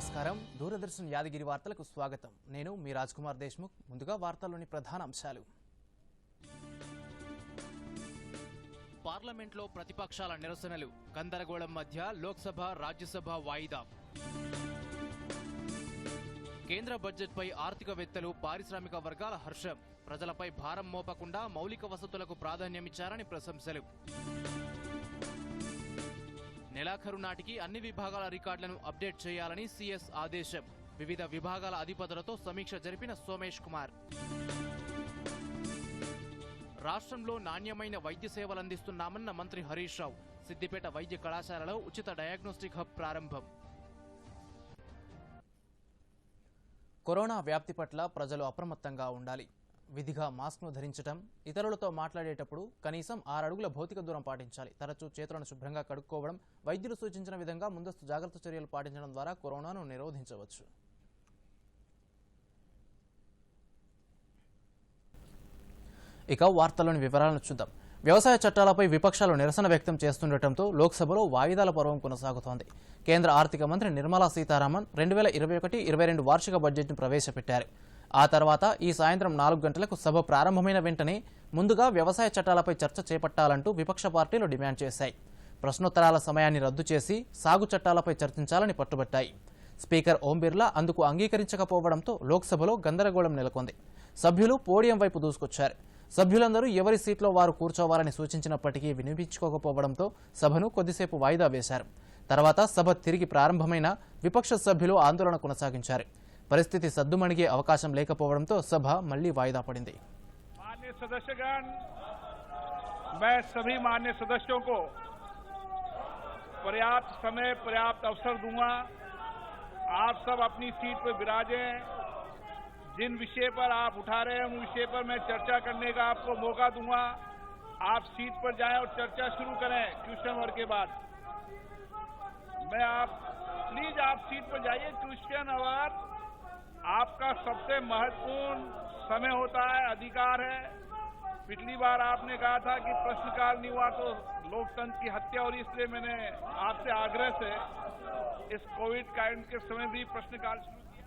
నమస్కారం దూరదర్శన్ యాదగిరి వార్తలకు స్వాగతం నేను మీ రాజ్ కుమార్ దేశ్ముఖ్ ముందుగా వార్తల్లోని ప్రధాన అంశాలు పార్లమెంట్లో ప్రతిపక్షాల నిరసనలు గందరగోళం మధ్య లోక్సభ రాజ్యసభ వాయిదా కేంద్ర బడ్జెట్పై ఆర్థికవేత్తలు పారిశ్రామిక వర్గాల హర్షం ప్రజలపై భారం మోపకుండా మౌలిక వసతులకు ప్రాధాన్యమిచ్చారని ప్రశంసలు నెలాఖరు నాటికి అన్ని విభాగాల రికార్డులను అప్డేట్ చేయాలని సీఎస్ ఆదేశం వివిధ విభాగాల అధిపతులతో సమీక్ష జరిపిన సోమేష్ కుమార్ రాష్ట్రంలో నాణ్యమైన వైద్య సేవలు అందిస్తున్నామన్న మంత్రి హరీష్ రావు సిద్దిపేట వైద్య కళాశాలలో ఉచిత డయాగ్నోస్టిక్ హబ్ ప్రారంభం కరోనా వ్యాప్తి పట్ల ప్రజలు అప్రమత్తంగా ఉండాలి విధిగా మాస్క్ను ధరించడం ఇతరులతో మాట్లాడేటప్పుడు కనీసం 6 అడుగుల భౌతిక దూరం పాటించాలి తరచూ చేతులను శుభ్రంగా కడుక్కోవడం వైద్యులు సూచించిన విధంగా ముందస్తు జాగ్రత్త చర్యలు పాటించడం ద్వారా కరోనాను నిరోధించవచ్చు ఇక వార్తల్లోని వివరాలను చూద్దాం వ్యవసాయ చట్టాలపై విపక్షాలు నిరసన వ్యక్తం చేస్తుండటంతో లోక్సభలో వాయిదాల పర్వం కొనసాగుతోంది కేంద్ర ఆర్థిక మంత్రి నిర్మలా సీతారామన్ 2021-22 వార్షిక బడ్జెట్ను ప్రవేశపెట్టారు ఆ తర్వాత ఈ సాయంత్రం 4 గంటలకు సభ ప్రారంభమైన వెంటనే ముందుగా వ్యవసాయ చట్టాలపై చర్చ చేపట్టాలంటూ విపక్ష పార్టీలు డిమాండ్ చేశాయి ప్రశ్నోత్తరాల సమయాన్ని రద్దు చేసి సాగు చట్టాలపై చర్చించాలని పట్టుబట్టాయి స్పీకర్ ఓం బిర్లా అందుకు అంగీకరించకపోవడంతో లోక్సభలో గందరగోళం నెలకొంది సభ్యులు పోడియం వైపు దూసుకొచ్చారు సభ్యులందరూ ఎవరి సీట్లో వారు కూర్చోవాలని సూచించినప్పటికీ వినిపించుకోకపోవడంతో సభను కొద్దిసేపు వాయిదా వేశారు తర్వాత సభ తిరిగి ప్రారంభమైన విపక్ష సభ్యులు ఆందోళన కొనసాగించారు परिस्थिति सद्दुमणिगे अवकाशं लेकपोवडंतो सभा मल्ली वायदा पड़िंदी माननीय सदस्यगण मैं सभी माननीय सदस्यों को पर्याप्त समय पर्याप्त अवसर दूंगा आप सब अपनी सीट पर विराजें जिन विषय पर आप उठा रहे हैं उन विषय पर मैं चर्चा करने का आपको मौका दूंगा आप सीट पर जाएं और चर्चा शुरू करें क्वेश्चन आवर के बाद मैं आप प्लीज आप सीट पर जाइए क्वेश्चन आवर आपका सबसे महत्वपूर्ण समय होता है अधिकार है पिछली बार आपने कहा था कि प्रश्नकाल नहीं हुआ तो लोकतंत्र की हत्या हो रही इसलिए मैंने आपसे आग्रह से इस कोविड काल के समय भी प्रश्नकाल शुरू किया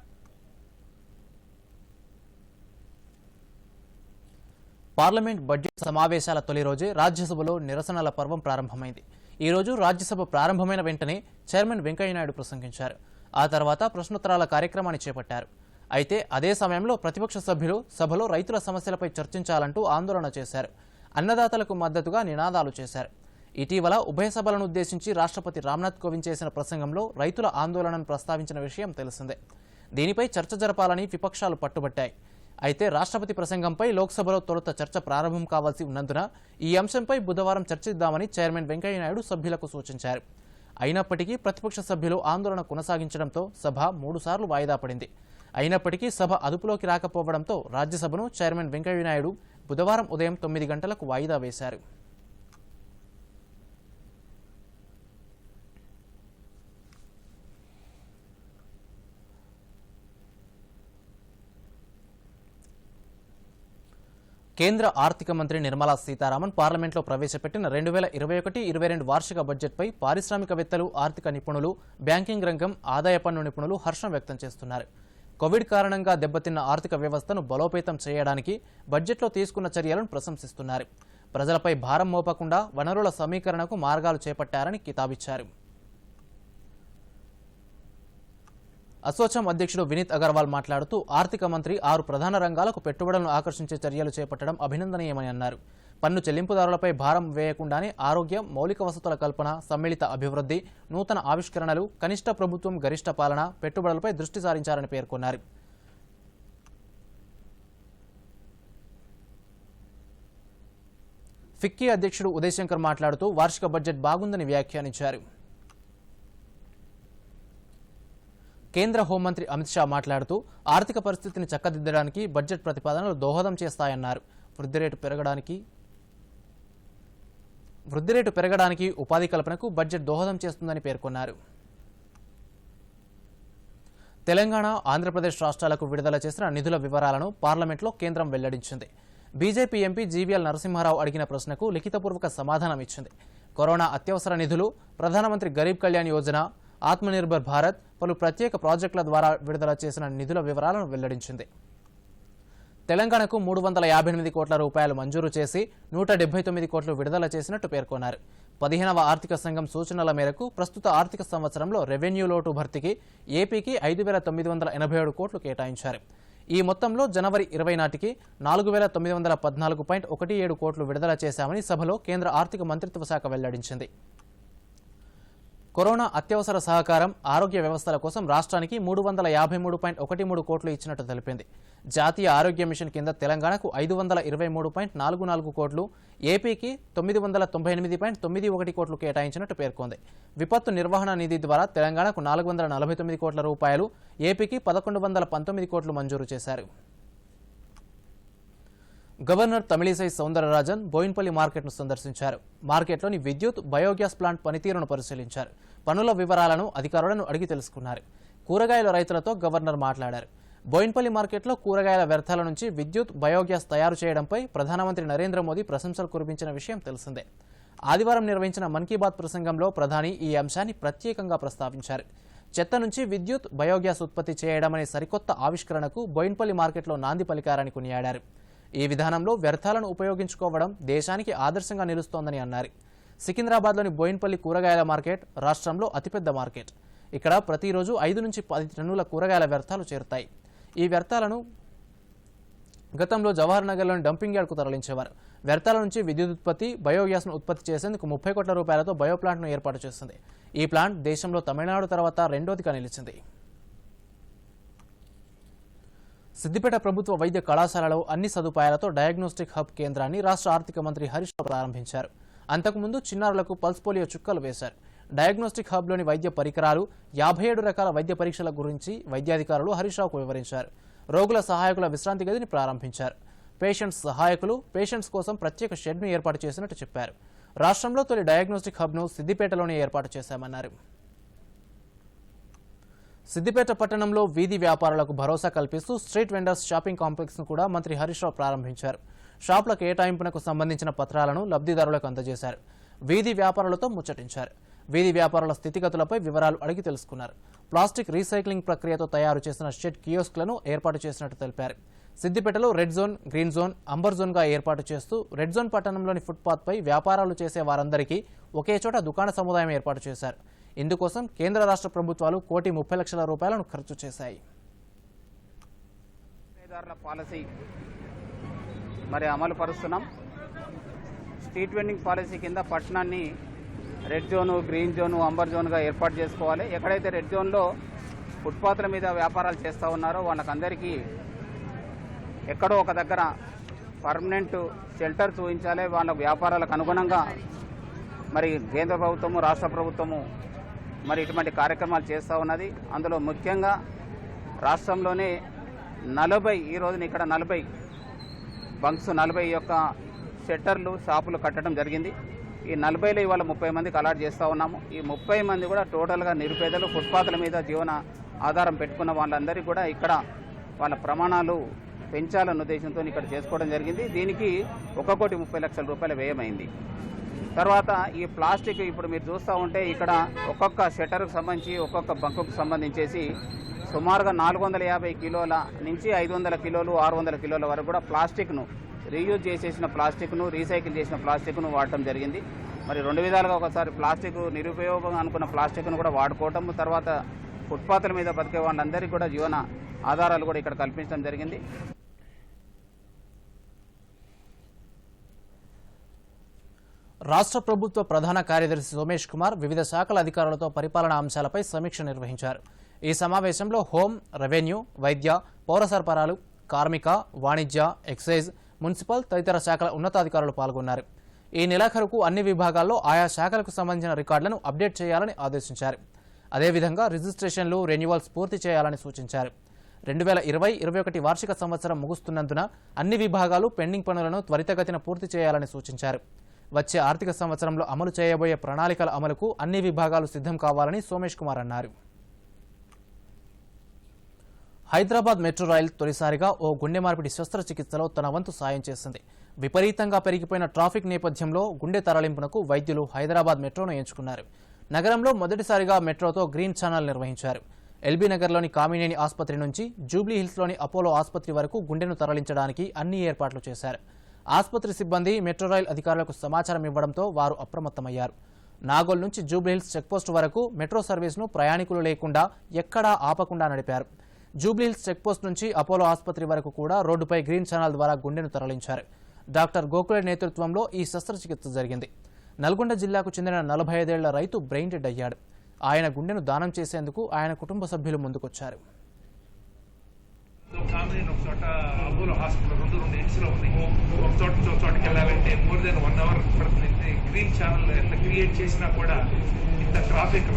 పార్లమెంట్ బడ్జెట్ సమావేశాల తొలి రోజే రాజ్యసభలో నిరసనల పర్వం ప్రారంభమైంది ఈ రోజు రాజ్యసభ ప్రారంభమైన వెంటనే చైర్మన్ వెంకయ్య నాయుడు ప్రసంగించారు ఆ తర్వాత ప్రశ్నోత్తరాల కార్యక్రమాన్ని చేపట్టారు అయితే అదే సమయంలో ప్రతిపక్ష సభ్యులు సభలో రైతుల సమస్యలపై చర్చించాలంటూ ఆందోళన చేశారు అన్నదాతలకు మద్దతుగా నినాదాలు చేశారు ఇటీవల ఉభయ సభలను ఉద్దేశించి రాష్ట్రపతి రామ్నాథ్ కోవింద్ చేసిన ప్రసంగంలో రైతుల ఆందోళనను ప్రస్తావించిన విషయం తెలిసిందే దీనిపై చర్చ జరపాలని విపక్షాలు పట్టుబట్టాయి అయితే రాష్ట్రపతి ప్రసంగంపై లోక్సభలో తొలుత చర్చ ప్రారంభం కావాల్సి ఉన్నందున ఈ అంశంపై బుధవారం చర్చిద్దామని చైర్మన్ వెంకయ్య నాయుడు సభ్యులకు సూచించారు అయినప్పటికీ ప్రతిపక్ష సభ్యులు ఆందోళన కొనసాగించడంతో సభ 3 సార్లు వాయిదా పడింది అయినప్పటికీ సభ అదుపులోకి రాకపోవడంతో రాజ్యసభను చైర్మన్ వెంకయ్య నాయుడు బుధవారం ఉదయం 9 గంటలకు వాయిదా వేశారు కేంద్ర ఆర్థిక మంత్రి నిర్మలా సీతారామన్ పార్లమెంట్లో ప్రవేశపెట్టిన 2021-22 వార్షిక బడ్జెట్పై పారిశ్రామికవేత్తలు ఆర్థిక నిపుణులు బ్యాంకింగ్ రంగం ఆదాయ పన్ను నిపుణులు హర్షం వ్యక్తం చేస్తున్నారు కోవిడ్ కారణంగా దెబ్బతిన్న ఆర్థిక వ్యవస్థను బలోపేతం చేయడానికి బడ్జెట్లో తీసుకున్న చర్యలను ప్రశంసిస్తున్నారు ప్రజలపై భారం మోపకుండా వనరుల సమీకరణకు మార్గాలు చేపట్టారని కితాబిచ్చారు అసోచాం అధ్యక్షుడు వినీత్ అగర్వాల్ మాట్లాడుతూ ఆర్థిక మంత్రి 6 ప్రధాన రంగాలకు పెట్టుబడులను ఆకర్షించే చర్యలు చేపట్టడం అభినందనీయమని అన్నారు పన్ను చెల్లింపుదారులపై భారం వేయకుండానే ఆరోగ్యం మౌలిక వసతుల కల్పన సమ్మిళిత అభివృద్ధి నూతన ఆవిష్కరణలు కనిష్ట ప్రభుత్వం గరిష్ట పాలన పెట్టుబడులపై దృష్టి సారించారని పేర్కొన్నారు ఫిక్కీ అధ్యక్షుడు ఉదయ్ శంకర్ మాట్లాడుతూ వార్షిక బడ్జెట్ బాగుందని వ్యాఖ్యానించారు కేంద్ర హోంమంత్రి అమిత్ షా మాట్లాడుతూ ఆర్థిక పరిస్థితిని చక్కదిద్దడానికి బడ్జెట్ ప్రతిపాదనలు దోహదం చేస్తాయన్నారు వృద్ధి రేటు పెరగడానికి ఉపాధి కల్పనకు బడ్జెట్ దోహదం చేస్తుందని పేర్కొన్నారు తెలంగాణ ఆంధ్రప్రదేశ్ రాష్ట్రాలకు విడుదల చేసిన నిధుల వివరాలను పార్లమెంట్లో కేంద్రం వెల్లడించింది బీజేపీ ఎంపీ జీవీఎల్ నరసింహారావు అడిగిన ప్రశ్నకు లిఖితపూర్వక సమాధానం ఇచ్చింది కరోనా అత్యవసర నిధులు ప్రధానమంత్రి గరీబ్ కళ్యాణ్ యోజన ఆత్మనిర్భర్ భారత్ పలు ప్రత్యేక ప్రాజెక్టుల ద్వారా విడుదల చేసిన నిధుల వివరాలను వెల్లడించింది. తెలంగాణకు 358 కోట్ల రూపాయలు మంజూరు చేసి 179 కోట్లు విడుదల చేసినట్టు పేర్కొన్నారు. 15వ ఆర్థిక సంఘం సూచనల మేరకు ప్రస్తుత ఆర్థిక సంవత్సరంలో రెవెన్యూ లోటు భర్తీకి ఏపీకి 5,987 కోట్లు కేటాయించారు. ఈ మొత్తంలో జనవరి 20 నాటికి 4,914.17 కోట్లు విడుదల చేశామని సభలో కేంద్ర ఆర్థిక మంత్రిత్వ శాఖ వెల్లడించింది. కరోనా అత్యవసర సహకారం, ఆరోగ్య వ్యవస్థల కోసం రాష్ట్రానికి 353.13 కోట్లు ఇచ్చినట్టు తెలిపింది. జాతీయ ఆరోగ్య మిషన్ కింద తెలంగాణకు 523.44 కోట్లు, ఏపీకి 998.91 కోట్లు కేటాయించినట్టు పేర్కొంది. విపత్తు నిర్వహణ నిధి ద్వారా తెలంగాణకు 449 కోట్ల రూపాయలు, ఏపీకి 1119 కోట్లు మంజూరు చేశారు. గవర్నర్ తమిళిసై సౌందరరాజన్ బోయిన్పల్లి మార్కెట్ను సందర్శించారు. మార్కెట్లోని విద్యుత్, బయోగ్యాస్ ప్లాంట్ పనితీరును పరిశీలించారు. పనుల వివరాలను అధికారులను అడిగి తెలుసుకున్నారు. కూరగాయల రైతులతో గవర్నర్ మాట్లాడారు. బోయిన్పల్లి మార్కెట్లో కూరగాయల వ్యర్థాల నుంచి విద్యుత్, బయోగ్యాస్ తయారు చేయడంపై ప్రధానమంత్రి నరేంద్ర మోదీ ప్రశంసలు కురిపించిన విషయం తెలిసిందే. ఆదివారం నిర్వహించిన మన్ కీ బాత్ ప్రసంగంలో ప్రధాని ఈ అంశాన్ని ప్రత్యేకంగా ప్రస్తావించారు. చెత్త నుంచి విద్యుత్, బయోగ్యాస్ ఉత్పత్తి చేయడమనే సరికొత్త ఆవిష్కరణకు బోయిన్పల్లి మార్కెట్లో నాంది పలికారని కొనియాడారు. ఈ విధానంలో వ్యర్థాలను ఉపయోగించుకోవడం దేశానికి ఆదర్శంగా నిలుస్తోందని అన్నారు. సికింద్రాబాద్లోని బోయిన్పల్లి కూరగాయల మార్కెట్ రాష్ట్రంలో అతిపెద్ద మార్కెట్. ఇక్కడ ప్రతిరోజు 5 నుంచి 10 టన్నుల కూరగాయల వ్యర్థాలు చేరుతాయి. ఈ వ్యర్థాలను గతంలో జవహర్ నగర్లోని డంపింగ్ యార్డ్కు తరలించేవారు. వ్యర్థాల నుంచి విద్యుత్ ఉత్పత్తి, బయోగ్యాస్ను ఉత్పత్తి చేసేందుకు 30 కోట్ల రూపాయలతో బయో ప్లాంట్ను ఏర్పాటు చేసింది. ఈ ప్లాంట్ దేశంలో తమిళనాడు తర్వాత రెండోదిగా నిలిచింది. సిద్దిపేట ప్రభుత్వ వైద్య కళాశాలలో అన్ని సదుపాయాలతో డయాగ్నోస్టిక్ హబ్ కేంద్రాన్ని రాష్ట్ర ఆర్థిక మంత్రి హరీష్ రావు ప్రారంభించారు. అంతకుముందు చిన్నారులకు పల్స్ పోలియో చుక్కలు వేశారు. డయాగ్నోస్టిక్ హబ్లోని వైద్య పరికరాలు, 57 రకాల వైద్య పరీక్షల గురించి వైద్యాధికారులు హరీష్ రావుకు వివరించారు. రోగుల సహాయకుల విశ్రాంతి గదిని ప్రారంభించారు. పేషెంట్స్ సహాయకులు, పేషెంట్స్ కోసం ప్రత్యేక షెడ్ను ఏర్పాటు చేసినట్టు చెప్పారు. రాష్ట్రంలో తొలి డయాగ్నోస్టిక్ హబ్ను సిద్దిపేటలోనే ఏర్పాటు చేశామన్నారు. సిద్దిపేట పట్టణంలో వీధి వ్యాపారులకు భరోసా కల్పిస్తూ స్ట్రీట్ వెండర్స్ షాపింగ్ కాంప్లెక్స్ను కూడా మంత్రి హరీష్ రావు ప్రారంభించారు. షాపుల కేటాయింపునకు సంబంధించిన పత్రాలను లబ్ధిదారులకు అందజేశారు. వీధి వ్యాపారులతో ముచ్చటించారు. వీధి వ్యాపారుల స్థితిగతులపై వివరాలు అడిగి తెలుసుకున్నారు. ప్లాస్టిక్ రీసైక్లింగ్ ప్రక్రియతో తయారు చేసిన షెడ్ కియోస్క్లను ఏర్పాటు చేసినట్టు తెలిపారు. సిద్దిపేటలో red zone, green zone, amber జోన్గా ఏర్పాటు చేస్తూ రెడ్ జోన్ పట్టణంలోని ఫుట్పాత్పై వ్యాపారాలు చేసే వారందరికీ ఒకే చోట దుకాణ సముదాయం ఏర్పాటు చేశారు. ఇందుకోసం కేంద్ర రాష్ట్ర ప్రభుత్వాలు 1,30,00,000 రూపాయలను ఖర్చు చేశాయి. పాలసీ మరి అమలు పరుస్తున్నాం. స్ట్రీట్ వెండింగ్ పాలసీ కింద పట్టణాన్ని red zone, green zone, amber జోన్గా ఏర్పాటు చేసుకోవాలి. ఎక్కడైతే రెడ్ జోన్లో ఫుట్పాత్ల మీద వ్యాపారాలు చేస్తూ ఉన్నారో వాళ్ళకందరికీ ఎక్కడో ఒక దగ్గర పర్మనెంట్ షెల్టర్ చూపించాలి. వాళ్ళ వ్యాపారాలకు అనుగుణంగా మరి కేంద్ర ప్రభుత్వము, రాష్ట్ర ప్రభుత్వము మరి ఇటువంటి కార్యక్రమాలు చేస్తూ ఉన్నది. అందులో ముఖ్యంగా రాష్ట్రంలోనే 40 ఈ రోజున ఇక్కడ 40 బంక్స్, 40 యొక్క షట్టర్లు, షాపులు కట్టడం జరిగింది. ఈ 40లో ఇవాళ 30 మందికి అలాట్ చేస్తూ ఉన్నాము. ఈ 30 మంది కూడా టోటల్గా నిరుపేదలు, ఫుట్పాత్ల మీద జీవన ఆధారం పెట్టుకున్న వాళ్ళందరికీ కూడా ఇక్కడ వాళ్ళ ప్రమాణాలు పెంచాలన్న ఉద్దేశంతో ఇక్కడ చేసుకోవడం జరిగింది. దీనికి 1,30,00,000 రూపాయల వ్యయమైంది. తర్వాత ఈ ప్లాస్టిక్ ఇప్పుడు మీరు చూస్తూ ఉంటే ఇక్కడ ఒక్కొక్క షట్టర్కు సంబంధించి, ఒక్కొక్క బంకుకు సంబంధించేసి సుమారుగా 450 కిలోల నుంచి 500 కిలోలు, 600 కిలోల వరకు కూడా ప్లాస్టిక్ను, రీయూజ్ చేసేసిన ప్లాస్టిక్ను, రీసైకిల్ చేసిన ప్లాస్టిక్ను వాడటం జరిగింది. మరి 2 విధాలుగా, ఒకసారి ప్లాస్టిక్ నిరుపయోగం అనుకున్న ప్లాస్టిక్ను కూడా వాడుకోవటం, తర్వాత ఫుట్పాత్ల మీద బతికే వాళ్ళందరికీ కూడా జీవన ఆధారాలు కూడా ఇక్కడ కల్పించడం జరిగింది. రాష్ట్ర ప్రభుత్వ ప్రధాన కార్యదర్శి సోమేష్ కుమార్ వివిధ శాఖల అధికారులతో పరిపాలనా అంశాలపై సమీక్ష నిర్వహించారు. ఈ సమావేశంలో హోం, రెవెన్యూ, వైద్య, పౌర సరఫరాలు, కార్మిక, వాణిజ్య, ఎక్సైజ్, మున్సిపల్ తదితర శాఖల ఉన్నతాధికారులు పాల్గొన్నారు. ఈ నెలాఖరుకు అన్ని విభాగాల్లో ఆయా శాఖలకు సంబంధించిన రికార్డులను అప్డేట్ చేయాలని ఆదేశించారు. అదేవిధంగా రిజిస్ట్రేషన్లు, రెన్యువల్స్ పూర్తి చేయాలని సూచించారు. 2020-21 వార్షిక సంవత్సరం ముగుస్తున్నందున అన్ని విభాగాలు పెండింగ్ పనులను త్వరితగతిన పూర్తి చేయాలని సూచించారు. వచ్చే ఆర్థిక సంవత్సరంలో అమలు చేయబోయే ప్రణాళికల అమలుకు అన్ని విభాగాలు సిద్ధం కావాలని సోమేష్ కుమార్ అన్నారు. హైదరాబాద్ మెట్రో రైల్ తొలిసారిగా ఓ గుండె మార్పిడి శస్త్రచికిత్సలో తన వంతు సాయం చేసింది. విపరీతంగా పెరిగిపోయిన ట్రాఫిక్ నేపథ్యంలో గుండె తరలింపునకు వైద్యులు హైదరాబాద్ మెట్రోను ఎంచుకున్నారు. నగరంలో మొదటిసారిగా మెట్రోతో గ్రీన్ ఛానల్ నిర్వహించారు. ఎల్బీ నగర్లోని కామినేని ఆసుపత్రి నుంచి జూబ్లీ హిల్స్లోని అపోలో ఆసుపత్రి వరకు గుండెను తరలించడానికి అన్ని ఏర్పాట్లు చేశారు. ఆసుపత్రి సిబ్బంది మెట్రో రైల్ అధికారులకు సమాచారం ఇవ్వడంతో వారు అప్రమత్తమయ్యారు. నాగోల్ నుంచి జూబ్లీహిల్స్ చెక్పోస్ట్ వరకు మెట్రో సర్వీస్ను ప్రయాణికులు లేకుండా ఎక్కడా ఆపకుండా నడిపారు. జూబ్లీహిల్స్ చెక్పోస్ట్ నుంచి అపోలో ఆసుపత్రి వరకు కూడా రోడ్డుపై గ్రీన్ ఛానల్ ద్వారా గుండెను తరలించారు. డాక్టర్ గోకులే నేతృత్వంలో ఈ శస్త్రచికిత్స జరిగింది. నల్గొండ జిల్లాకు చెందిన 45 ఏళ్ల రైతు బ్రెయిన్ డెడ్ అయ్యాడు. ఆయన గుండెను దానం చేసేందుకు ఆయన కుటుంబ సభ్యులు ముందుకొచ్చారు. ఒక చోట అపోలో హాస్పిటల్ రెండు ఎక్స్లో ఉంది. ఒక చోటకి వెళ్ళాలంటే మోర్ దెన్ 1 అవర్ పడుతుంది. గ్రీన్ ఛానల్ ఎంత క్రియేట్ చేసినా కూడా ఇంత ట్రాఫిక్.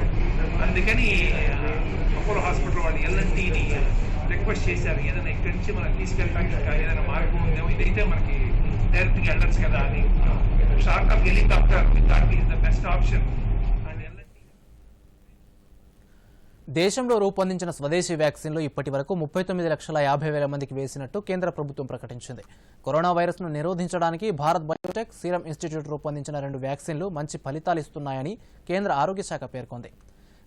అందుకని అపోలో హాస్పిటల్ వాళ్ళు ఎల్ఎన్టీని రిక్వెస్ట్ చేశారు, ఏదైనా ఇక్కడి నుంచి మనం తీసుకెళ్ళడానికి ఏదైనా మార్గం ఉందేమో, ఇదైతే మనకి డైరెక్ట్గా వెళ్ళచ్చు కదా అని. Short of helicopter that is the best option. దేశంలో రూపొందించిన స్వదేశీ వ్యాక్సిన్లు ఇప్పటి వరకు 39,50,000 మందికి వేసినట్టు కేంద్ర ప్రభుత్వం ప్రకటించింది. కరోనా వైరస్ను నిరోధించడానికి భారత్ బయోటెక్, సీరం ఇన్స్టిట్యూట్ రూపొందించిన 2 వ్యాక్సిన్లు మంచి ఫలితాలిస్తున్నాయని కేంద్ర ఆరోగ్య శాఖ పేర్కొంది.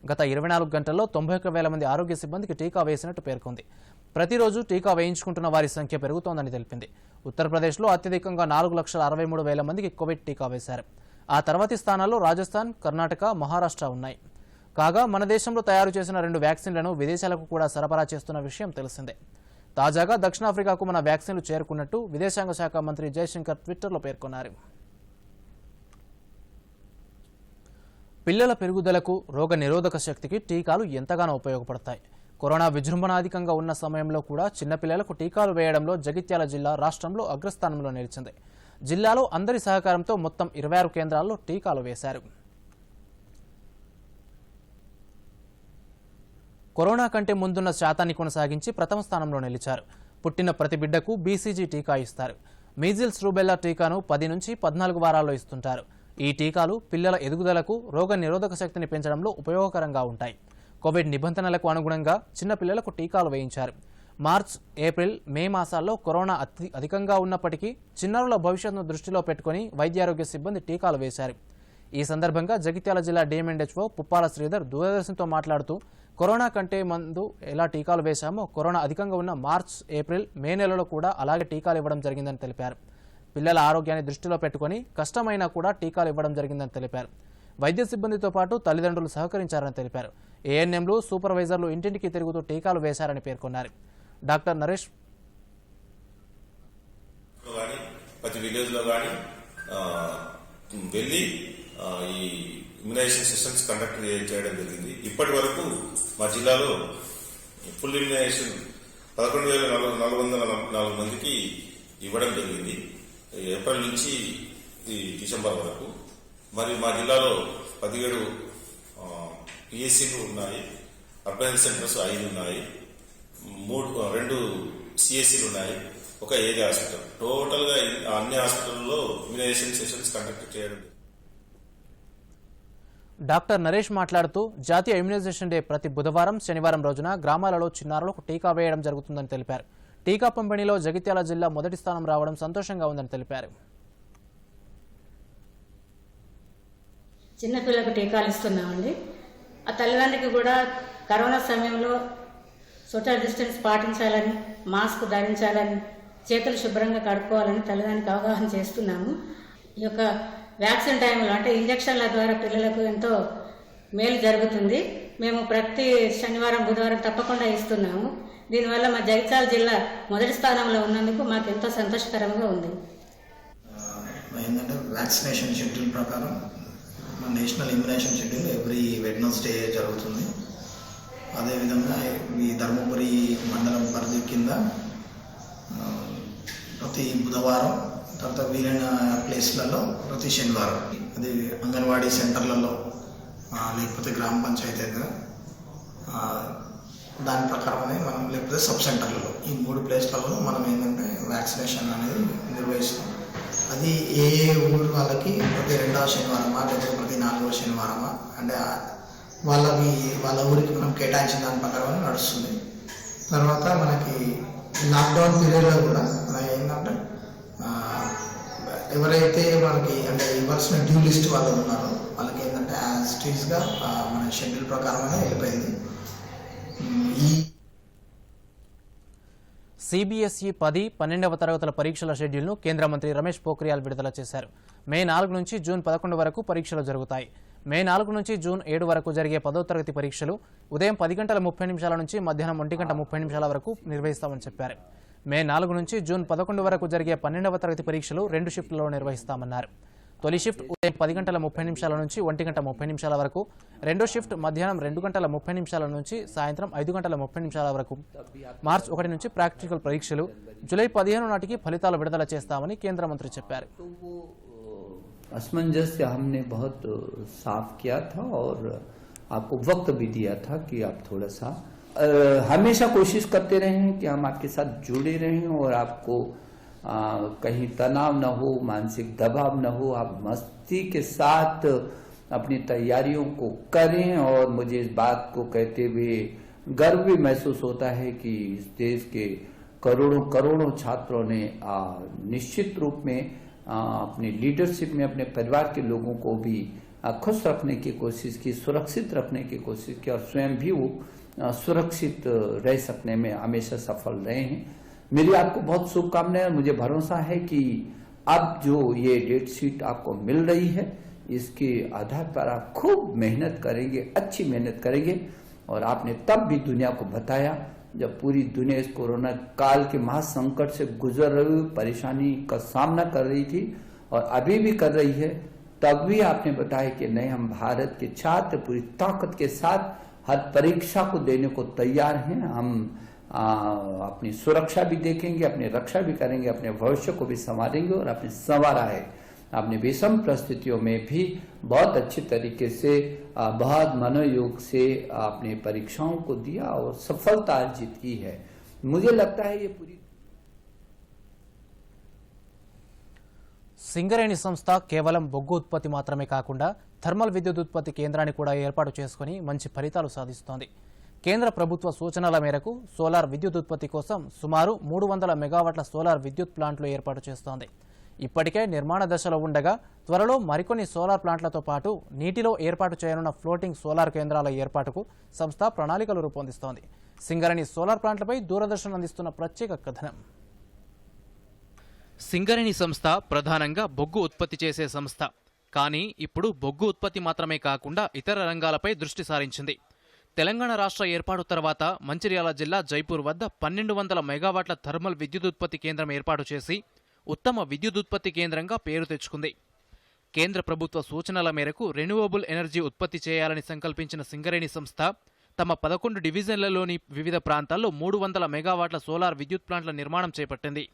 గత 24 గంటల్లో 91,000 మంది ఆరోగ్య సిబ్బందికి టీకా వేసినట్టు పేర్కొంది. ప్రతిరోజు టీకా వేయించుకుంటున్న వారి సంఖ్య పెరుగుతోందని తెలిపింది. ఉత్తరప్రదేశ్లో అత్యధికంగా 4,63,000 మందికి కోవిడ్ టీకా వేశారు. ఆ తర్వాతి స్థానాల్లో రాజస్థాన్, కర్ణాటక, మహారాష్ట్ర ఉన్నాయి. కాగా మన దేశంలో తయారు చేసిన 2 వ్యాక్సిన్లను విదేశాలకు కూడా సరఫరా చేస్తున్న విషయం తెలిసిందే. తాజాగా దక్షిణాఫ్రికాకు మన వ్యాక్సిన్లు చేరుకున్నట్టు విదేశాంగ శాఖ మంత్రి జయశంకర్ ట్విట్టర్లో పేర్కొన్నారు. పిల్లల పెరుగుదలకు, రోగ నిరోధక శక్తికి టీకాలు ఎంతగానో ఉపయోగపడతాయి. కరోనా విజృంభణాధికంగా ఉన్న సమయంలో కూడా చిన్నపిల్లలకు టీకాలు వేయడంలో జగిత్యాల జిల్లా రాష్ట్రంలో అగ్రస్థానంలో నిలిచింది. జిల్లాలో అందరి సహకారంతో మొత్తం 26 కేంద్రాల్లో టీకాలు వేశారు. కరోనా కంటే ముందున్న శాతాన్ని కొనసాగించి ప్రథమ స్థానంలో నిలిచారు. పుట్టిన ప్రతి బిడ్డకు బీసీజీ టీకా ఇస్తారు. మీజిల్స్, రూబెల్లా టీకాను 10 నుంచి 14 వారాల్లో ఇస్తుంటారు. ఈ టీకాలు పిల్లల ఎదుగుదలకు, రోగ నిరోధక శక్తిని పెంచడంలో ఉపయోగకరంగా ఉంటాయి. కోవిడ్ నిబంధనలకు అనుగుణంగా చిన్నపిల్లలకు టీకాలు వేయించారు. మార్చ్, ఏప్రిల్, మే మాసాల్లో కరోనా అధికంగా ఉన్నప్పటికీ చిన్నారుల భవిష్యత్తును దృష్టిలో పెట్టుకుని వైద్యారోగ్య సిబ్బంది టీకాలు వేశారు. ఈ సందర్భంగా జగిత్యాల జిల్లా డిఎంఎన్హెచ్ఓ పుప్పాల శ్రీధర్ దూరదర్శన్తో మాట్లాడుతూ కరోనా కంటే ముందు ఎలా టీకాలు వేశామో కరోనా అధికంగా ఉన్న మార్చ్, ఏప్రిల్, మే నెలలో కూడా అలాగే టీకాలు ఇవ్వడం జరిగిందని తెలిపారు. పిల్లల ఆరోగ్యాన్ని దృష్టిలో పెట్టుకుని కష్టమైనా కూడా టీకాలు ఇవ్వడం జరిగిందని తెలిపారు. వైద్య సిబ్బందితో పాటు తల్లిదండ్రులు సహకరించారని తెలిపారు. ఏఎన్ఎంలు, సూపర్వైజర్లు ఇంటింటికి తిరుగుతూ టీకాలు వేశారని పేర్కొన్నారు. డాక్టర్ నరేష్ ప్రతి విలేజ్లో కానీ వెళ్ళి ఈ ఇమ్యునైజేషన్ సెషన్స్ కండక్ట్ చేయడం జరిగింది. ఇప్పటి వరకు మా జిల్లాలో ఫుల్ ఇమ్యునైజేషన్ 11,404 మందికి ఇవ్వడం జరిగింది. ఏప్రిల్ నుంచి డిసెంబర్ వరకు. మరి మా జిల్లాలో 17 పిఎస్సీలు ఉన్నాయి, అర్బన్ హెల్త్ సెంటర్స్ 5 ఉన్నాయి, 2 సిఎస్సీలు ఉన్నాయి, ఒక ఏరియా హాస్పిటల్. టోటల్ గా అన్ని హాస్పిటల్లో ఇమ్యునైజేషన్ సెషన్స్ కండక్ట్ చేయడం. డాక్టర్ నరేష్ మాట్లాడుతూ జాతీయ ఇమ్యునైజేషన్ డే ప్రతి బుధవారం, శనివారం రోజున గ్రామాలలో చిన్నారులకు టీకా వేయడం జరుగుతుందని తెలిపారు. టీకా పంపిణీలో జగిత్యాల జిల్లా మొదటి స్థానం రావడం సంతోషంగా ఉందని తెలిపారు. చిన్నపిల్లలకు టీకాలు ఇస్తున్నామండి. ఆ తల్లిదండ్రులకు కూడా కరోనా సమయంలో సోషల్ డిస్టెన్స్ పాటించాలని, మాస్క్ ధరించాలని, చేతులు శుభ్రంగా కడుక్కోవాలని తల్లిదండ్రులకు అవగాహన చేస్తున్నాము. ఈ యొక్క వ్యాక్సిన్ టైంలో అంటే ఇంజక్షన్ల ద్వారా పిల్లలకు ఎంతో మేలు జరుగుతుంది. మేము ప్రతి శనివారం, బుధవారం తప్పకుండా ఇస్తున్నాము. దీనివల్ల మా జగిత్యాల జిల్లా మొదటి స్థానంలో ఉన్నందుకు మాకు ఎంతో సంతోషకరంగా ఉంది. ఏంటంటే వ్యాక్సినేషన్ షెడ్యూల్ ప్రకారం మన national immunisation schedule every Wednesday జరుగుతుంది. అదేవిధంగా ఈ ధర్మపురి మండలం పరిధి కింద ప్రతి బుధవారం, తర్వాత వీలైన ప్లేస్లలో ప్రతి శనివారం, అది అంగన్వాడీ సెంటర్లలో లేకపోతే గ్రామ పంచాయతీ దగ్గర దాని ప్రకారమే మనం, లేకపోతే సబ్ సెంటర్లలో, ఈ 3 ప్లేస్లలో మనం ఏంటంటే వ్యాక్సినేషన్ అనేది నిర్వహిస్తాం. అది ఏ ఊరు వాళ్ళకి ప్రతి 2వ శనివారమా లేకపోతే ప్రతి 4వ శనివారమా అంటే వాళ్ళ ఊరికి మనం కేటాయించిన దాని ప్రకారం నడుస్తుంది. తర్వాత మనకి లాక్డౌన్ పీరియడ్లో కూడా మన ఏంటంటే ఎవరైతే మనకి అంటే ఇవ్వాల్సిన డ్యూ లిస్ట్ వాళ్ళు ఉన్నారో వాళ్ళకి ఏంటంటే యాజ్ టీజ్గా మన షెడ్యూల్ ప్రకారమే వెళ్ళిపోయింది. ఈ సిబిఎస్ఈ 10, 12వ తరగతుల పరీక్షల షెడ్యూల్ను కేంద్ర మంత్రి రమేష్ పోఖ్రియాల్ విడుదల చేశారు. మే 4 నుంచి జూన్ 11 వరకు పరీక్షలు జరుగుతాయి. మే 4 నుంచి జూన్ 7 వరకు జరిగే 10వ తరగతి పరీక్షలు ఉదయం 10 గంటల 30 నిమిషాల నుంచి మధ్యాహ్నం 1 గంట 30 నిమిషాల వరకు నిర్వహిస్తామని చెప్పారు. మే 4 నుంచి జూన్ 11 వరకు జరిగే 12వ తరగతి పరీక్షలు 2 షిఫ్టులలో నిర్వహిస్తామన్నారు. తొలి షిఫ్ట్ ఉదయం 10 గంటల 30 నిమిషాల నుంచి 1 గంట 30 నిమిషాల వరకు, రెండో షిఫ్ట్ మధ్యాహ్నం 2 గంటల 30 నిమిషాల నుంచి సాయంత్రం 5 గంటల 30 నిమిషాల వరకు. మార్చి 1 నుంచి ప్రాక్టికల్ పరీక్షలు, జూలై 15 నాటికి ఫలితాలు విడుదల చేస్తామని కేంద్ర మంత్రి చెప్పారు. असमंजस्य हमने बहुत साफ किया था और आपको वक्त भी दिया था कि आप थोड़ा सा हमेशा कोशिश करते रहे हैं कि हम आपके साथ जुड़े रहें और आपको कहीं तनाव न हो, मानसिक दबाव न हो, आप मस्ती के साथ अपनी तैयारियों को करें. और मुझे इस बात को कहते हुए गर्व भी महसूस होता है कि इस देश के करोड़ों करोड़ों छात्रों ने निश्चित रूप में अपनी लीडरशिप में अपने परिवार के लोगों को भी खुश रखने की कोशिश की, सुरक्षित रखने की कोशिश की और स्वयं भी वो सुरक्षित रह सकने में हमेशा सफल रहे हैं. मेरी आपको बहुत शुभकामनाएं. मुझे भरोसा है कि अब जो ये डेट शीट आपको मिल रही है इसके आधार पर आप खूब मेहनत करेंगे, अच्छी मेहनत करेंगे. और आपने तब भी दुनिया को बताया जब पूरी दुनिया इस कोरोना काल के महासंकट से गुजर रही परेशानी का सामना कर रही थी और अभी भी कर रही है, तब भी आपने बताया कि नहीं, हम भारत के छात्र पूरी ताकत के साथ हर परीक्षा को देने को तैयार हैं. हम अपनी सुरक्षा भी देखेंगे, अपनी रक्षा भी करेंगे, अपने भविष्य को भी संवारेंगे और आपने संवारा है. आपने विषम परिस्थितियों में भी बहुत अच्छी तरीके से बहुत मनोयोग से आपने परीक्षाओं को दिया और सफलता अर्जित की है. मुझे लगता है ये पूरी సింగరేణి సంస్థ కేవలం బొగ్గు ఉత్పత్తి మాత్రమే కాకుండా థర్మల్ విద్యుత్ ఉత్పత్తి కేంద్రాన్ని కూడా ఏర్పాటు చేసుకుని మంచి ఫలితాలు సాధిస్తోంది. కేంద్ర ప్రభుత్వ సూచనల మేరకు సోలార్ విద్యుత్ ఉత్పత్తి కోసం సుమారు 300 మెగావాట్ల సోలార్ విద్యుత్ ప్లాంట్లు ఏర్పాటు చేస్తోంది. ఇప్పటికే నిర్మాణ దశలో ఉండగా త్వరలో మరికొన్ని సోలార్ ప్లాంట్లతో పాటు నీటిలో ఏర్పాటు చేయనున్న ఫ్లోటింగ్ సోలార్ కేంద్రాల ఏర్పాటుకు సంస్థ ప్రణాళికలు రూపొందిస్తోంది. సింగరేణి సోలార్ ప్లాంట్లపై దూరదర్శన్ అందిస్తున్న ప్రత్యేక కథనం. సింగరేణి సంస్థ ప్రధానంగా బొగ్గు ఉత్పత్తి చేసే సంస్థ. కానీ ఇప్పుడు బొగ్గు ఉత్పత్తి మాత్రమే కాకుండా ఇతర రంగాలపై దృష్టి సారించింది. తెలంగాణ రాష్ట్ర ఏర్పాటు తర్వాత మంచిర్యాల జిల్లా జైపూర్ వద్ద 1200 మెగావాట్ల థర్మల్ విద్యుత్ ఉత్పత్తి కేంద్రం ఏర్పాటు చేసి ఉత్తమ విద్యుత్ ఉత్పత్తి కేంద్రంగా పేరు తెచ్చుకుంది. కేంద్ర ప్రభుత్వ సూచనల మేరకు రెన్యూవబుల్ ఎనర్జీ ఉత్పత్తి చేయాలని సంకల్పించిన సింగరేణి సంస్థ తమ 11 డివిజన్లలోని వివిధ ప్రాంతాల్లో 300 మెగావాట్ల సోలార్ విద్యుత్ ప్లాంట్ల నిర్మాణం చేపట్టింది.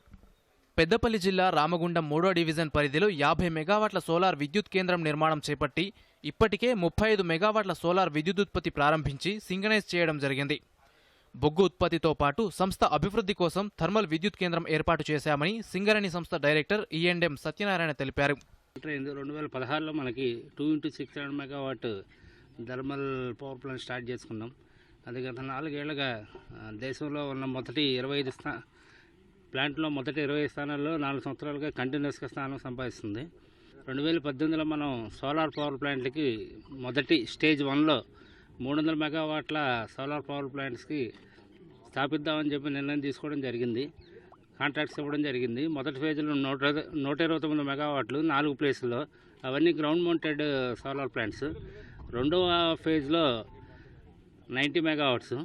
పెద్దపల్లి జిల్లా రామగుండం 3వ డివిజన్ పరిధిలో 50 మెగావాట్ల సోలార్ విద్యుత్ కేంద్రం నిర్మాణం చేపట్టి ఇప్పటికే 35 మెగావాట్ల సోలార్ విద్యుత్ ఉత్పత్తి ప్రారంభించి సింగనైజ్ చేయడం జరిగింది. బొగ్గు ఉత్పత్తితో పాటు సంస్థ అభివృద్ధి కోసం థర్మల్ విద్యుత్ కేంద్రం ఏర్పాటు చేశామని సింగరేణి సంస్థ డైరెక్టర్ ఈఎండ్ఎం సత్యనారాయణ తెలిపారు. 2016లో మనకి 2x600 megawatt thermal power plant start చేసుకున్నాం. అది గత 4 ఏళ్లుగా దేశంలో ఉన్న మొదటి 25 ప్లాంట్లో మొదటి 20 స్థానాల్లో 4 సంవత్సరాలుగా కంటిన్యూస్గా స్థానం సంపాదిస్తుంది. 2018లో మనం సోలార్ పవర్ ప్లాంట్లకి మొదటి స్టేజ్ 1లో 300 మెగావాట్ల సోలార్ పవర్ ప్లాంట్స్కి స్థాపిద్దామని చెప్పి నిర్ణయం తీసుకోవడం జరిగింది. కాంట్రాక్ట్స్ ఇవ్వడం జరిగింది. మొదటి ఫేజ్లో 129 మెగావాట్లు 4 ప్లేసుల్లో, అవన్నీ గ్రౌండ్ మౌంటెడ్ సోలార్ ప్లాంట్స్. రెండవ ఫేజ్లో 90 మెగావాట్స్,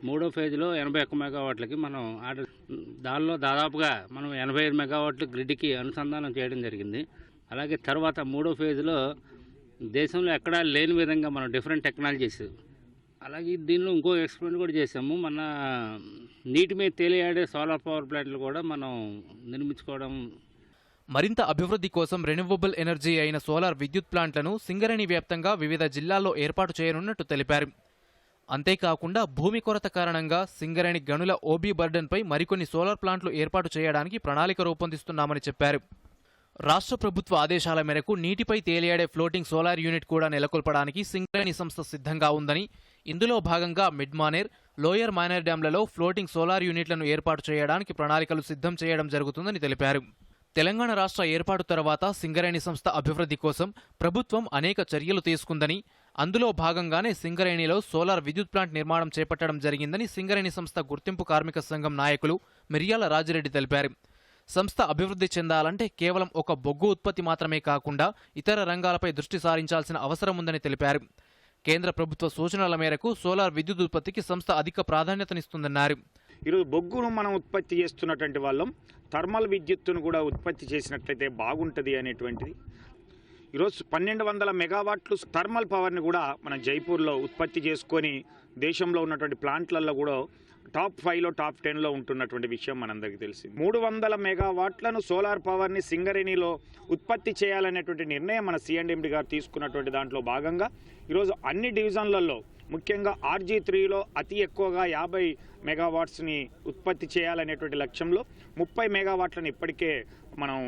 మూడో ఫేజ్లో 81 మెగావాట్లకి మనం ఆర్డర్. దానిలో దాదాపుగా మనం 85 మెగావాట్లు గ్రిడ్కి అనుసంధానం చేయడం జరిగింది. అలాగే తర్వాత మూడో ఫేజ్లో దేశంలో ఎక్కడా లేని విధంగా మనం డిఫరెంట్ టెక్నాలజీస్, అలాగే దీనిలో ఇంకో ఎక్స్పెరిమెంట్ కూడా చేసాము. మన నీటి మీద తేలియాడే సోలార్ పవర్ ప్లాంట్లు కూడా మనం నిర్మించుకోవడం. మరింత అభివృద్ధి కోసం రెన్యూవబుల్ ఎనర్జీ అయిన సోలార్ విద్యుత్ ప్లాంట్లను సింగరేణి వ్యాప్తంగా వివిధ జిల్లాల్లో ఏర్పాటు చేయనున్నట్టు తెలిపారు. అంతేకాకుండా భూమి కొరత కారణంగా సింగరేణి గనుల ఓబీ బర్డన్పై మరికొన్ని సోలార్ ప్లాంట్లు ఏర్పాటు చేయడానికి ప్రణాళిక రూపొందిస్తున్నామని చెప్పారు. రాష్ట్ర ప్రభుత్వ ఆదేశాల మేరకు నీటిపై తేలియాడే ఫ్లోటింగ్ సోలార్ యూనిట్ కూడా నెలకొల్పడానికి సింగరేణి సంస్థ సిద్ధంగా ఉందని, ఇందులో భాగంగా మిడ్ మానేర్, లోయర్ మానేర్ డ్యాంలలో ఫ్లోటింగ్ సోలార్ యూనిట్లను ఏర్పాటు చేయడానికి ప్రణాళికలు సిద్ధం చేయడం జరుగుతుందని తెలిపారు. తెలంగాణ రాష్ట్ర ఏర్పాటు తర్వాత సింగరేణి సంస్థ అభివృద్ధి కోసం ప్రభుత్వం అనేక చర్యలు తీసుకుందని, అందులో భాగంగానే సింగరేణిలో సోలార్ విద్యుత్ ప్లాంట్ నిర్మాణం చేపట్టడం జరిగిందని సింగరేణి సంస్థ గుర్తింపు కార్మిక సంఘం నాయకులు మిర్యాల రాజిరెడ్డి తెలిపారు. సంస్థ అభివృద్ధి చెందాలంటే కేవలం ఒక బొగ్గు ఉత్పత్తి మాత్రమే కాకుండా ఇతర రంగాలపై దృష్టి సారించాల్సిన అవసరం ఉందని తెలిపారు. కేంద్ర ప్రభుత్వ సూచనల మేరకు సోలార్ విద్యుత్ ఉత్పత్తికి సంస్థ అధిక ప్రాధాన్యతనిస్తుందన్నారు. ఈరోజు బొగ్గును మనం ఉత్పత్తి చేస్తున్నటువంటి వాళ్ళం థర్మల్ విద్యుత్తును కూడా ఉత్పత్తి చేసినట్లయితే బాగుంటుంది అనేటువంటిది. ఈరోజు 1200 మెగావాట్లు థర్మల్ పవర్ని కూడా మనం జైపూర్లో ఉత్పత్తి చేసుకొని దేశంలో ఉన్నటువంటి ప్లాంట్లలో కూడా టాప్ 5లో టాప్ 10లో ఉంటున్నటువంటి విషయం మనందరికీ తెలిసింది. 300 మెగావాట్లను సోలార్ పవర్ని సింగరేణిలో ఉత్పత్తి చేయాలనేటువంటి నిర్ణయం మన సిఎండి గారు తీసుకున్నటువంటి దాంట్లో భాగంగా ఈరోజు అన్ని డివిజన్లలో ముఖ్యంగా RG3లో అతి ఎక్కువగా 50 మెగావాట్స్ని ఉత్పత్తి చేయాలనేటువంటి లక్ష్యంలో 30 మెగావాట్లను ఇప్పటికే మనం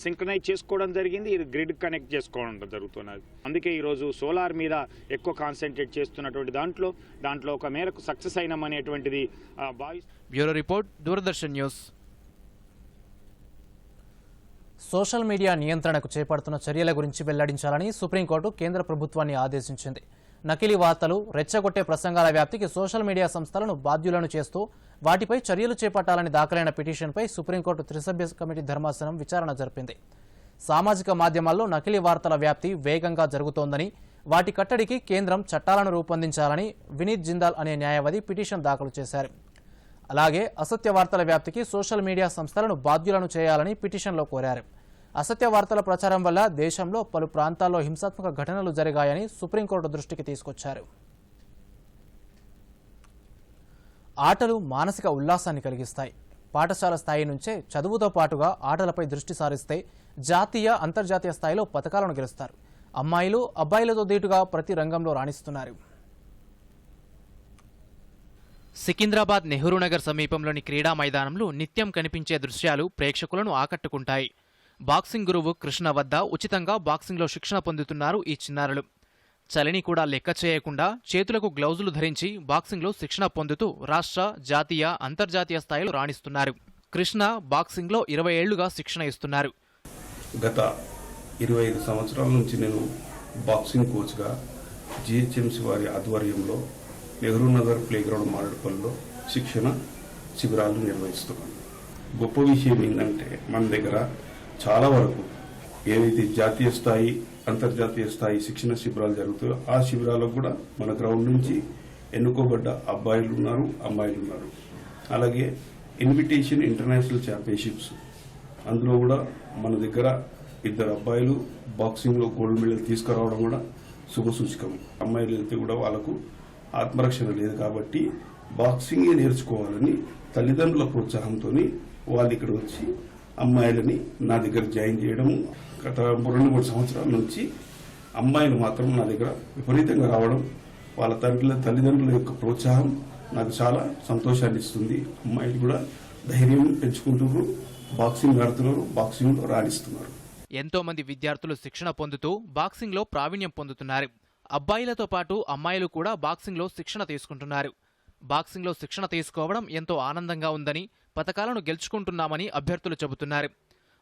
సింక్రనైజ్ చేసుకోవడం జరిగింది. ఇది గ్రిడ్ కనెక్ట్ చేసుకోవడం జరుగుతున్నది. అందుకే ఈరోజు సోలార్ మీద ఎక్కువ కాన్సన్ట్రేట్ చేస్తున్నటువంటి దాంట్లో ఒక మేరకు సక్సెస్ అయినామనేటువంటిది bureau report, Doordarshan news. Social media నియంత్రణకు చేపడుతున్న చర్యల గురించి వెల్లడించాలని సుప్రీంకోర్టు కేంద్ర ప్రభుత్వాన్ని ఆదేశించింది. నకిలీ వార్తలు, రెచ్చగొట్టే ప్రసంగాల వ్యాప్తికి సోషల్ మీడియా సంస్థలను బాధ్యులను చేస్తూ వాటిపై చర్యలు చేపట్టాలని దాఖలైన పిటిషన్పై సుప్రీంకోర్టు త్రిసభ్య కమిటీ ధర్మాసనం విచారణ జరిపింది. సామాజిక మాధ్యమాల్లో నకిలీ వార్తల వ్యాప్తి వేగంగా జరుగుతోందని, వాటి కట్టడికి కేంద్రం చట్టాలను రూపొందించాలని వినీత్ జిందాల్ అనే న్యాయవాది పిటిషన్ దాఖలు చేశారు. అలాగే అసత్య వార్తల వ్యాప్తికి సోషల్ మీడియా సంస్థలను బాధ్యులను చేయాలని పిటిషన్లో కోరారు. అసత్య వార్తల ప్రచారం వల్ల దేశంలో పలు ప్రాంతాల్లో హింసాత్మక ఘటనలు జరిగాయని సుప్రీంకోర్టు దృష్టికి తీసుకొచ్చారు. ఆటలు మానసిక ఉల్లాసాన్ని కలిగిస్తాయి. పాఠశాల స్థాయి నుంచే చదువుతో పాటుగా ఆటలపై దృష్టి సారిస్తే జాతీయ, అంతర్జాతీయ స్థాయిలో పతకాలను గెలుస్తారు. అమ్మాయిలు, అబ్బాయిలతో దీటుగా ప్రతి రంగంలో రాణిస్తున్నారు. సికింద్రాబాద్ నెహ్రూనగర్ సమీపంలోని క్రీడా మైదానంలో నిత్యం కనిపించే దృశ్యాలు ప్రేక్షకులను ఆకట్టుకుంటాయి. బాక్సింగ్ గురువు కృష్ణ వద్ద ఉచితంగా బాక్సింగ్లో శిక్షణ పొందుతున్నారు ఈ చిన్నారులు. చలిని కూడా లెక్క చేయకుండా చేతులకు గ్లౌజులు ధరించి బాక్సింగ్లో శిక్షణ పొందుతూ రాష్ట్ర, జాతీయ, అంతర్జాతీయ స్థాయిలో రాణిస్తున్నారు. కృష్ణ బాక్సింగ్లో 20 ఏళ్లుగా శిక్షణ ఇస్తున్నారు. గత 25 సంవత్సరాల నుంచి నేను బాక్సింగ్ కోచ్గా GHMC వారి ఆధ్వర్యంలో నెహ్రూనగర్ ప్లేగ్రౌండ్ మారేడుపల్లిలో శిక్షణ శిబిరాలు నిర్వహిస్తున్నాను. గొప్ప విషయం ఏంటంటే మన దగ్గర చాలా వరకు ఏవైతే జాతీయ స్థాయి, అంతర్జాతీయ స్థాయి శిక్షణ శిబిరాలు జరుగుతాయో ఆ శిబిరాలకు కూడా మన గ్రౌండ్ నుంచి ఎన్నుకోబడ్డ అబ్బాయిలు ఉన్నారు, అమ్మాయిలు ఉన్నారు. అలాగే ఇన్విటేషన్ ఇంటర్నేషనల్ ఛాంపియన్షిప్స్, అందులో కూడా మన దగ్గర 2 అబ్బాయిలు బాక్సింగ్లో గోల్డ్ మెడల్ తీసుకురావడం కూడా శుభసూచకం. అమ్మాయిలు వెళ్తే కూడా వాళ్ళకు ఆత్మరక్షణ లేదు కాబట్టి బాక్సింగే నేర్చుకోవాలని తల్లిదండ్రుల ప్రోత్సాహంతో వాళ్ళు ఇక్కడ వచ్చి అమ్మాయిలని నా దగ్గర జాయిన్ చేయడం. గత 2-3 సంవత్సరాల నుంచి అమ్మాయిలు మాత్రం నా దగ్గర విపరీతంగా రావడం, వాళ్ళ తల్లిదండ్రుల యొక్క ప్రోత్సాహం నాకు చాలా సంతోషాన్ని ఇస్తుంది. అమ్మాయిలు కూడా ధైర్యం పెంచుకుంటున్నారు, బాక్సింగ్ ఆడుతున్నారు, బాక్సింగ్లో రాణిస్తున్నారు. ఎంతో మంది విద్యార్థులు శిక్షణ పొందుతూ బాక్సింగ్లో ప్రావీణ్యం పొందుతున్నారు. అబ్బాయిలతో పాటు అమ్మాయిలు కూడా బాక్సింగ్లో శిక్షణ తీసుకుంటున్నారు. బాక్సింగ్లో శిక్షణ తీసుకోవడం ఎంతో ఆనందంగా ఉందని, పతకాలను గెలుచుకుంటున్నామని అభ్యర్థులు చెబుతున్నారు.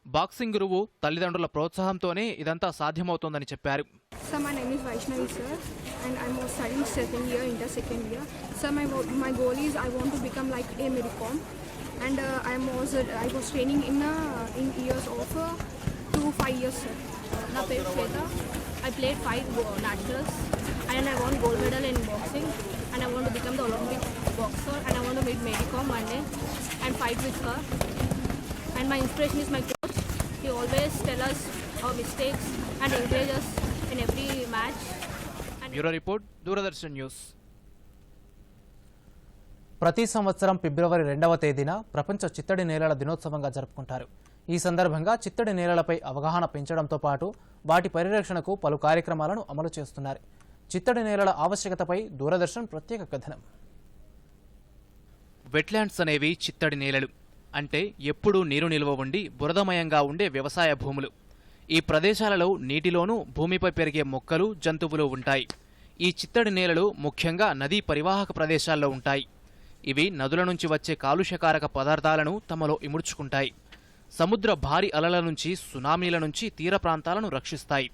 బాక్సింగ్ గురువు తల్లిదండ్రుల ప్రోత్సాహంతోనే ఇదంతా సాధ్యమవుతోందని చెప్పారు. Sir, my name is Vaishnavi sir, and I'm studying second year, inter second year. Sir, my goal is I want to become like a Mary Kom, and I was training in years of 2 to 5 years sir. Na పేరు శ్వేత. I played 5 nationals, and I won gold medal in boxing, and I want to become the Olympic boxer, and I want to meet Mary Kom one day and fight with her. And my inspiration is my coach. He always tell us our mistakes and encourage us in every match. Bureau report, Doordarshan news. ప్రతి సంవత్సరం ఫిబ్రవరి 2వ తేదీన ప్రపంచ చిత్తడి నేలల దినోత్సవంగా జరుపుకుంటారు. ఈ సందర్భంగా చిత్తడి నేలలపై అవగాహన పెంచడంతో పాటు వాటి పరిరక్షణకు పలు కార్యక్రమాలను అమలు చేస్తున్నారు. చిత్తడి నేలల ఆవశ్యకతపై దూరదర్శన్ ప్రత్యేక కథనం. వెట్లాండ్స్ అనేవి చిత్తడి నేలలు, అంటే ఎప్పుడూ నీరు నిల్వ ఉండి బురదమయంగా ఉండే వ్యవసాయ భూములు. ఈ ప్రదేశాలలో నీటిలోనూ భూమిపై పెరిగే మొక్కలు, జంతువులు ఉంటాయి. ఈ చిత్తడి నేలలు ముఖ్యంగా నదీ పరివాహక ప్రదేశాల్లో ఉంటాయి. ఇవి నదుల నుంచి వచ్చే కాలుష్యకారక పదార్థాలను తమలో ఇముడ్చుకుంటాయి. సముద్ర భారీ అలల నుంచి, సునామీల నుంచి తీర ప్రాంతాలను రక్షిస్తాయి.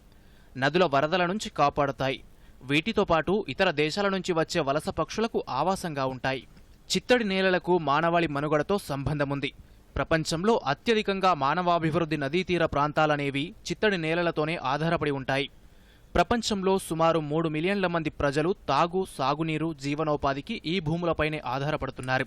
నదుల వరదల నుంచి కాపాడుతాయి. వీటితో పాటు ఇతర దేశాల నుంచి వచ్చే వలస పక్షులకు ఆవాసంగా ఉంటాయి. చిత్తడి నేలలకు మానవాళి మనుగడతో సంబంధముంది. ప్రపంచంలో అత్యధికంగా మానవాభివృద్ధి నదీతీర ప్రాంతాలనేవి చిత్తడి నేలలతోనే ఆధారపడి ఉంటాయి. ప్రపంచంలో సుమారు 3 మిలియన్ల మంది ప్రజలు తాగు, సాగునీరు, జీవనోపాధికి ఈ భూములపైనే ఆధారపడుతున్నారు.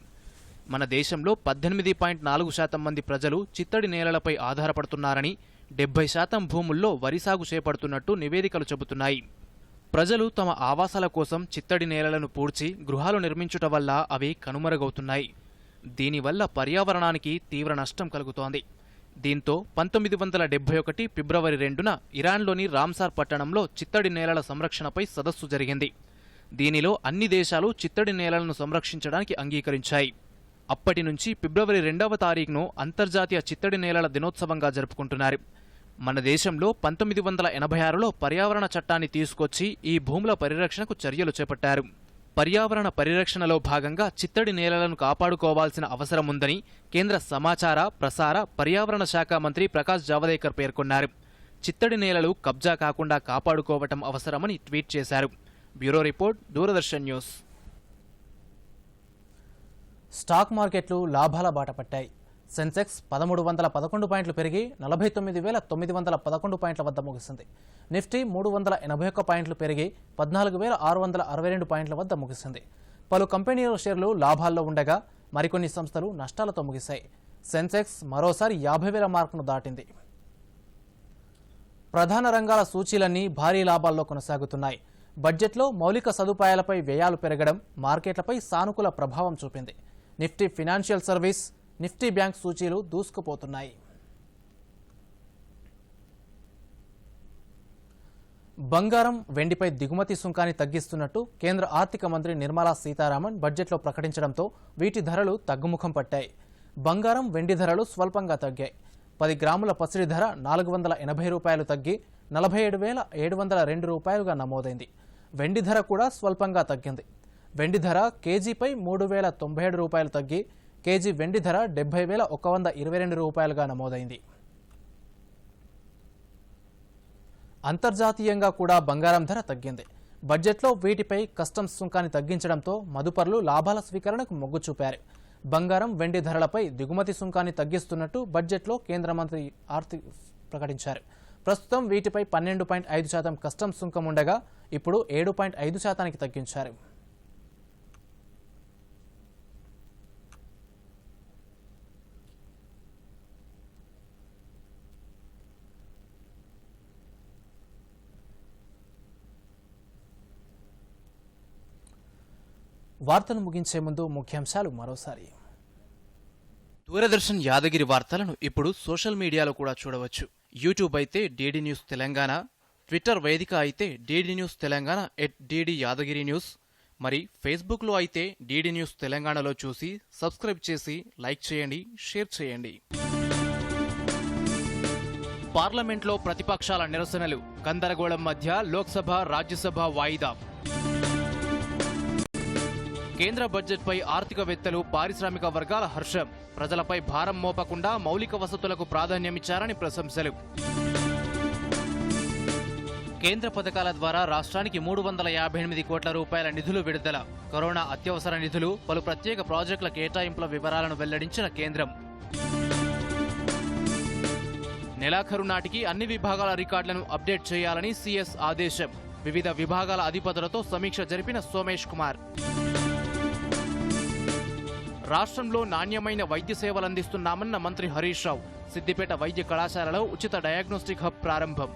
మన దేశంలో 18.4% మంది ప్రజలు చిత్తడి నేలలపై ఆధారపడుతున్నారని, 70% భూముల్లో వరి సాగు చేపడుతున్నట్టు నివేదికలు చెబుతున్నాయి. ప్రజలు తమ ఆవాసాల కోసం చిత్తడి నేలలను పూడ్చి గృహాలు నిర్మించుట వల్ల అవి కనుమరుగవుతున్నాయి. దీనివల్ల పర్యావరణానికి తీవ్ర నష్టం కలుగుతోంది. దీంతో 1971 ఫిబ్రవరి 2న ఇరాన్లోని రామ్సార్ పట్టణంలో చిత్తడి నేలల సంరక్షణపై సదస్సు జరిగింది. దీనిలో అన్ని దేశాలు చిత్తడి నేలలను సంరక్షించడానికి అంగీకరించాయి. అప్పటి నుంచి ఫిబ్రవరి 2వ తారీఖును అంతర్జాతీయ చిత్తడి నేలల దినోత్సవంగా జరుపుకుంటున్నారు. మన దేశంలో 1986లో పర్యావరణ చట్టాన్ని తీసుకొచ్చి ఈ భూముల పరిరక్షణకు చర్యలు చేపట్టారు. పర్యావరణ పరిరక్షణలో భాగంగా చిత్తడి నేలలను కాపాడుకోవాల్సిన అవసరముందని కేంద్ర సమాచార, ప్రసార, పర్యావరణ శాఖ మంత్రి ప్రకాష్ జావదేకర్ పేర్కొన్నారు. చిత్తడి నేలలు కబ్జా కాకుండా కాపాడుకోవటం అవసరమని ట్వీట్ చేశారు. Bureau report, Doordarshan news. Stock మార్కెట్లు లాభాల బాట పట్టాయి. సెన్సెక్స్ 1311 పాయింట్లు పెరిగి 49,911 పాయింట్ల వద్ద ముగిసింది. నిఫ్టీ 381 పాయింట్లు పెరిగి 14,662 పాయింట్ల వద్ద ముగిసింది. పలు కంపెనీల షేర్లు లాభాల్లో ఉండగా మరికొన్ని సంస్థలు నష్టాలతో ముగిశాయి. సెన్సెక్స్ మరోసారి 50,000 మార్కును దాటింది. ప్రధాన రంగాల సూచీలన్నీ భారీ లాభాల్లో కొనసాగుతున్నాయి. బడ్జెట్లో మౌలిక సదుపాయాలపై వ్యయాలు పెరగడం మార్కెట్లపై సానుకూల ప్రభావం చూపింది. Nifty financial service, Nifty bank సూచీలు దూసుకుపోతున్నాయి. బంగారం, వెండిపై దిగుమతి సుంకాన్ని తగ్గిస్తున్నట్టు కేంద్ర ఆర్థిక మంత్రి నిర్మలా సీతారామన్ బడ్జెట్లో ప్రకటించడంతో వీటి ధరలు తగ్గుముఖం పట్టాయి. బంగారం, వెండి ధరలు స్వల్పంగా తగ్గాయి. 10 గ్రాముల పసిడి ధర 480 రూపాయలు తగ్గి 47,702 రూపాయలుగా నమోదైంది. వెండి ధర కూడా స్వల్పంగా తగ్గింది. వెండి ధర కేజీపై 3,097 రూపాయలు తగ్గి కేజీ వెండి ధర 70,122 రూపాయలుగా నమోదైంది. అంతర్జాతీయంగా కూడా బంగారం ధర తగ్గింది. బడ్జెట్లో వీటిపై కస్టమ్స్ సుంకాన్ని తగ్గించడంతో మదుపర్లు లాభాల స్వీకరణకు మొగ్గు చూపారు. బంగారం, వెండి ధరలపై దిగుమతి సుంకాన్ని తగ్గిస్తున్నట్టు బడ్జెట్లో కేంద్ర మంత్రి ప్రకటించారు. ప్రస్తుతం వీటిపై 12.5% కస్టమ్స్ సుంకం ఉండగా ఇప్పుడు 7.5%కి తగ్గించారు. వార్తలు ముగించే ముందు ముఖ్యాంశాలు మరోసారి. దూరదర్శన్ యాదగిరి వార్తలను ఇప్పుడు సోషల్ మీడియాలో కూడా చూడవచ్చు. యూట్యూబ్ అయితే డీడీ న్యూస్ తెలంగాణ, ట్విట్టర్ వేదిక అయితే DD news Telangana @DD Yadagiri news, మరి ఫేస్బుక్లో అయితే డీడీ న్యూస్ తెలంగాణలో చూసి సబ్స్క్రైబ్ చేసి లైక్ చేయండి, షేర్ చేయండి. పార్లమెంట్లో ప్రతిపక్షాల నిరసనలు, గందరగోళం మధ్య లోక్సభ, రాజ్యసభ వాయిదా. కేంద్ర బడ్జెట్పై ఆర్థికవేత్తలు, పారిశ్రామిక వర్గాల హర్షం. ప్రజలపై భారం మోపకుండా మౌలిక వసతులకు ప్రాధాన్యమిచ్చారని ప్రశంసలు. కేంద్ర పథకాల ద్వారా రాష్ట్రానికి 358 కోట్ల రూపాయల నిధులు విడుదల. కరోనా అత్యవసర నిధులు, పలు ప్రత్యేక ప్రాజెక్టుల కేటాయింపుల వివరాలను వెల్లడించిన కేంద్రం. నెలాఖరు నాటికి అన్ని విభాగాల రికార్డులను అప్డేట్ చేయాలని సీఎస్ ఆదేశం. వివిధ విభాగాల అధిపతులతో సమీక్ష జరిపిన సోమేష్ కుమార్. రాష్ట్రంలో నాణ్యమైన వైద్య సేవలందిస్తున్నామన్న మంత్రి హరీష్ రావు. సిద్దిపేట వైద్య కళాశాలలో ఉచిత డయాగ్నోస్టిక్ హబ్ ప్రారంభం.